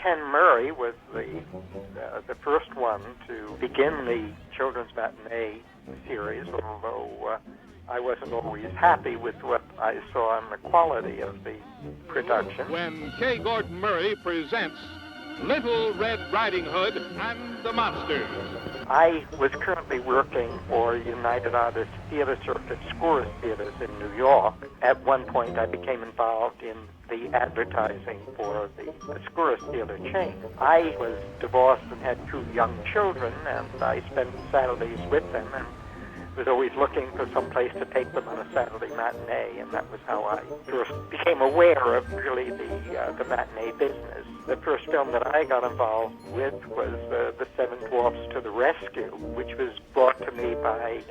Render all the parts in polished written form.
Ken Murray was the first one to begin the children's matinee series, although I wasn't always happy with what I saw in the quality of the production. When K. Gordon Murray presents Little Red Riding Hood and the Monsters. I was currently working for United Artists Theater Circuit Scores Theaters in New York. At one point, I became involved in the advertising for the Scores Theater chain. I was divorced and had 2 young children, and I spent Saturdays with them and was always looking for some place to take them on a Saturday matinee, and that was how I first became aware of really the matinee business. The first film that I got involved with was The Seven Dwarfs to the Rescue, which was brought to me by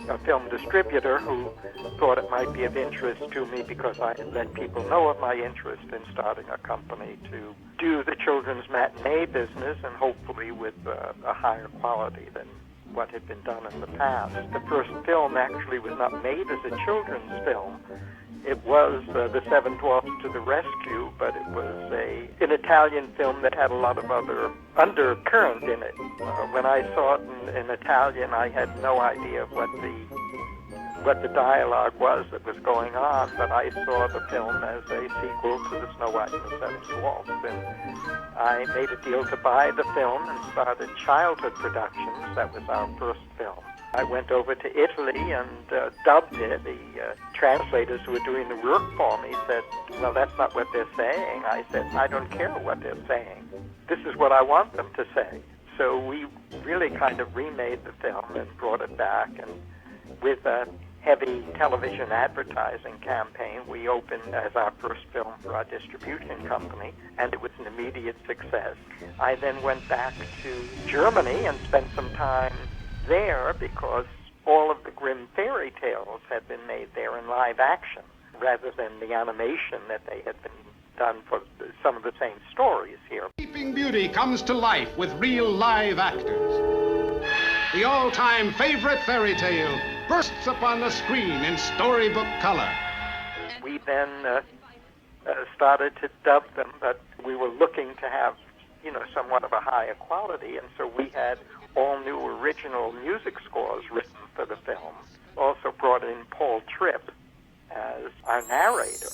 a film distributor who thought it might be of interest to me because I had let people know of my interest in starting a company to do the children's matinee business, and hopefully with a higher quality than what had been done in the past. The first film actually was not made as a children's film. It was The Seven Dwarfs to the Rescue, but it was an Italian film that had a lot of other undercurrent in it. When I saw it in Italian, I had no idea what the dialogue was that was going on, but I saw the film as a sequel to The Snow White and the Seven Dwarfs, and I made a deal to buy the film and started Childhood Productions. That was our first film. I went over to Italy and dubbed it. The translators who were doing the work for me said, well, that's not what they're saying. I said, I don't care what they're saying. This is what I want them to say. So we really kind of remade the film and brought it back, and with a heavy television advertising campaign, we opened as our first film for our distribution company, and it was an immediate success. I then went back to Germany and spent some time there because all of the Grimm fairy tales had been made there in live action rather than the animation that they had been done for some of the same stories here. Sleeping Beauty comes to life with real live actors. The all-time favorite fairy tale bursts upon the screen in storybook color. We then started to dub them, but we were looking to have, somewhat of a higher quality, and so we had all new original music scores written for the film. Also brought in Paul Tripp as our narrator.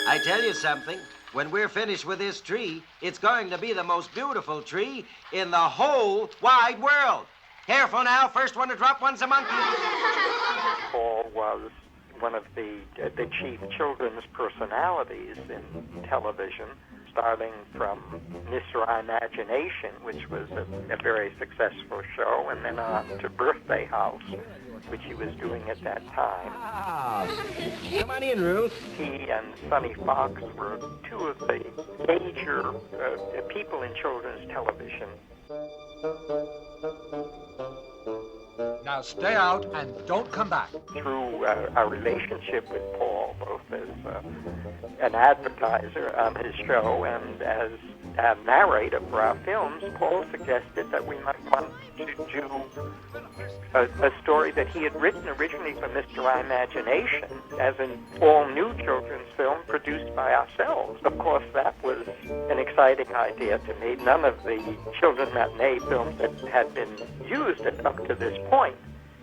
I tell you something. When we're finished with this tree, it's going to be the most beautiful tree in the whole wide world. Careful now, first one to drop one's a monkey. Paul was one of the chief children's personalities in television, starting from Mr. Imagination, which was a very successful show, and then on to Birthday House, which he was doing at that time. Come on in, Ruth. He and Sonny Fox were 2 of the major people in children's television. Now stay out and don't come back. Through our relationship with Paul, both as an advertiser on his show and as a narrator for our films, Paul suggested that we might want to do a story that he had written originally for Mr. Imagination as an all-new children's film produced by ourselves. Of course, that was an exciting idea to me. None of the children's matinee films that had been used up to this point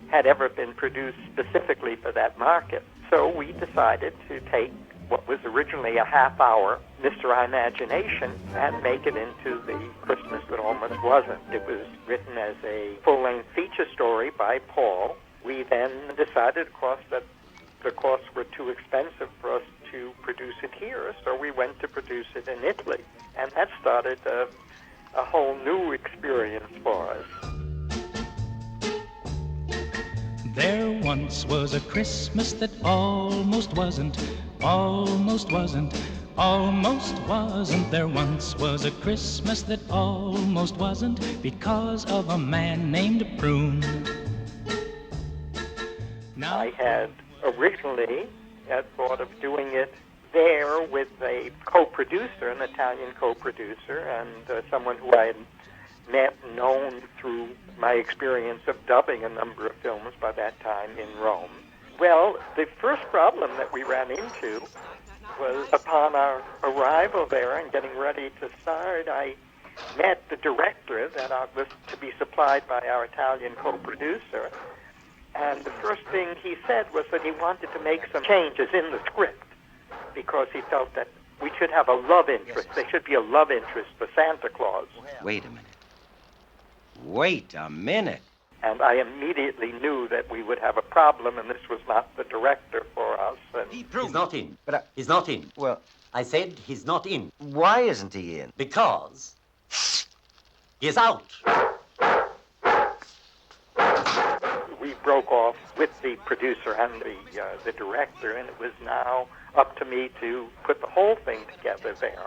had ever been produced specifically for that market. So we decided to take what was originally a half-hour Mr. Imagination and make it into the Christmas that almost wasn't. It was written as a full-length feature story by Paul. We then decided, of course, that the costs were too expensive for us to produce it here, so we went to produce it in Italy. And that started a whole new experience for us. There once was a Christmas that almost wasn't, almost wasn't, almost wasn't. There once was a Christmas that almost wasn't because of a man named Prune. Now, I had originally thought of doing it there with a co-producer, an Italian co-producer, and someone who I had met and known through my experience of dubbing a number of films by that time in Rome. Well, the first problem that we ran into was upon our arrival there and getting ready to start, I met the director that was to be supplied by our Italian co-producer. And the first thing he said was that he wanted to make some changes in the script because he felt that we should have a love interest. There should be a love interest for Santa Claus. Wait a minute. Wait a minute. And I immediately knew that we would have a problem, and this was not the director for us. And He's not in. But He's not in. well, I said he's not in. why isn't he in? Because he's out. we broke off with the producer and the director, and it was now up to me to put the whole thing together there.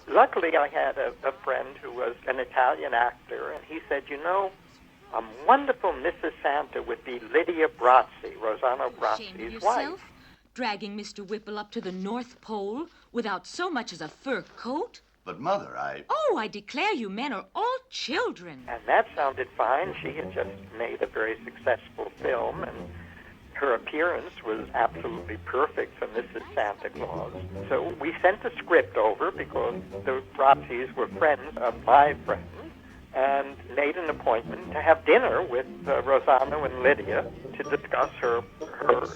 Luckily, I had a friend who was an Italian actor, and he said, you know, a wonderful Mrs. Santa would be Lydia Brazzi, Rosanna Brazzi's wife. Dragging Mr. Whipple up to the North Pole without so much as a fur coat? But, Mother, Oh, I declare you men are all children. And that sounded fine. She had just made a very successful film, and her appearance was absolutely perfect for Mrs. Santa Claus. So we sent the script over because the Brazzis were friends of my friends, and made an appointment to have dinner with Rosanna and Lydia to discuss her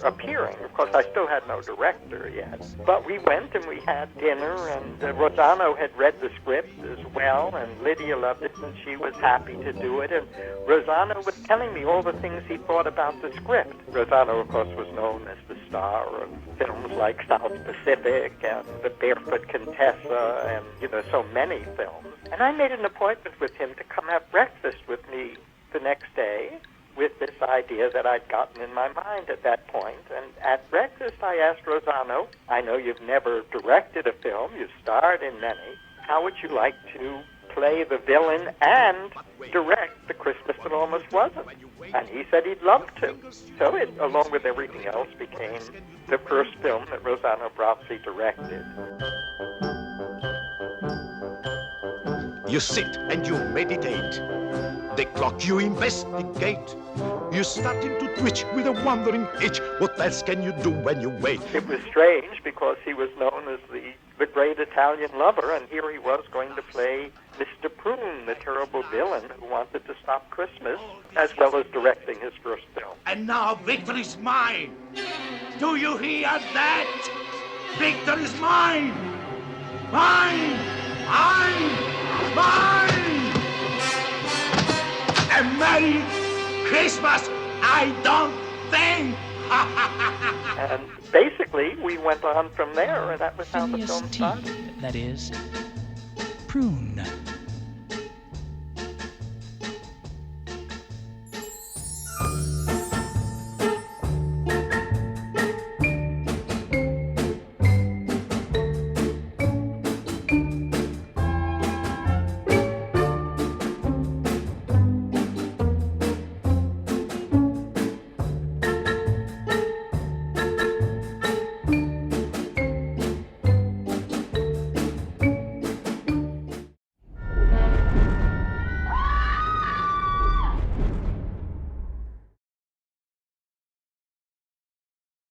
appearing. Of course, I still had no director yet. But we went and we had dinner, and Rosanna had read the script as well, and Lydia loved it, and she was happy to do it. And Rosanna was telling me all the things he thought about the script. Rosanna, of course, was known as the star of films like South Pacific and The Barefoot Contessa and, so many films. And I made an appointment with him to come have breakfast with me the next day with this idea that I'd gotten in my mind at that point. And at breakfast, I asked Rosanna, I know you've never directed a film, you've starred in many. How would you like to play the villain and direct The Christmas That Almost Wasn't? And he said he'd love to. So it, along with everything else, became the first film that Rosanna Brazzi directed. You sit and you meditate. The clock you investigate. You starting to twitch with a wandering itch. What else can you do when you wait? It was strange because he was known as the great Italian lover, and here he was going to play Mr. Prune, the terrible villain who wanted to stop Christmas, as well as directing his first film. And now victory's mine. Do you hear that? Victory's mine. Mine. Mine. A Merry Christmas, I don't think. And basically, we went on from there, and that was how the Phineas film T, started. that is, Prune.